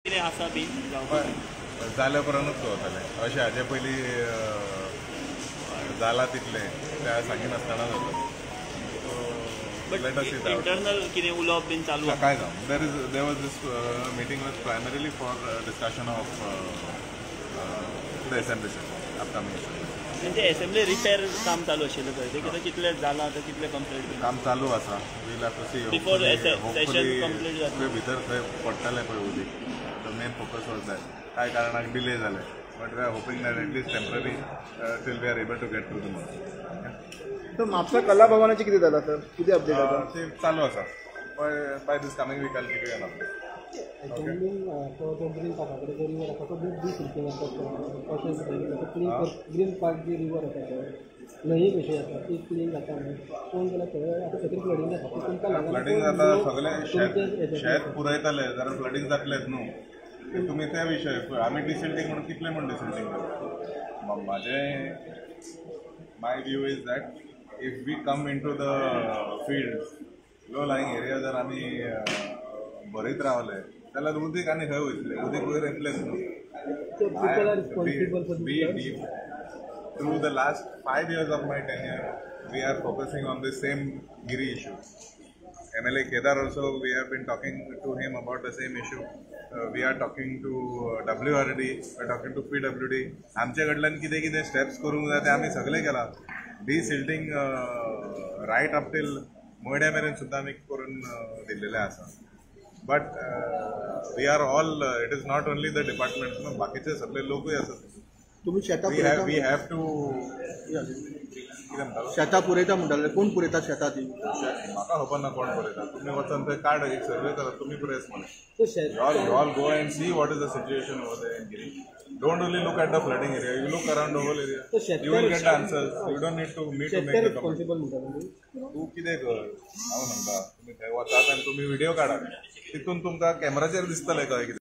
आसा बी जाल्या उपरांतूच जातलें अशें हाजे पयलीं जाला तितलें त्या सांगिनासतना जाता. इंटरनल कितें उलोवप बीन चालू काय जावं there was this meeting was primarily for discussion of the assembly upcoming. म्हणजे असेंब्ली रिपेर काम चालू आशिल्लें पळय तें कितें कितलें जालां आतां कितलें कंप्लीट काम चालू आसा. We'll have to see before session complete जाता भितर खंय पडटलें पळय उदीक the main focus was that. काय कारणाक डिले जाले but we are hoping that at least temporary till we are able to get through the month. तर म्हापसा कला भवनाचे कितें जालां सर कितें अपडेट आसा? ते चालू आसा. By this coming week I'll give you an update. Green park जी रिवर आसा न्हंये कशी आसा ती क्लीन जाता कोण जाल्यार सगळें आतां सगळें फ्लडींग जाता. फ्लडींग जाता सगळें शेत पुरयताले जाल्यार फ्लडींग जातलेंच न्हू. तुमी त्या विशय आमी डिसिल्टींग म्हणून कितले म्हण डिसिल्टींग करता. म्हाजें my view is that if we come in to the field low lying area जर आमी भरयत रावले जाल्यार उदीक आनी खंय वयतलें उदीक वयर येतलेंच न्हू. Through the last 5 years of my tenure, we are focusing on the same Giri issue. MLA Kedar also, we have been talking to him about the same issue. We are talking to WRD, we are talking to PWD. आमचे कडल्यान कितें कितें steps करूंक जाय ते आमी सगळे केला. डिसिल्टींग रायट अप टील मोयड्या मेरेन सुद्दां आमी करून दिल्लेले आसा. But we are all it is not only the department बाकीचे सगळे लोकूय आसात. तुम्ही शेतां वी हॅव टू शेतां पुरयता म्हणटाले कोण पुरयता शेतां ती? म्हाका खबर ना कोण पुरयता. तुमी वचून थंय कार्ड एक सर्वे करात तुमी पुरयस म्हणून. You all go and see what is the situation over there in Giri. Don't only look at the flooding area. You look around the whole area. You will get the answers. You don't need to me to make the comment. तू कितें कर हांव सांगता तुमी थंय वचात आनी तुमी video काडात तितून तुमकां कॅमेराचेर दिसतलें कळ्ळें कितें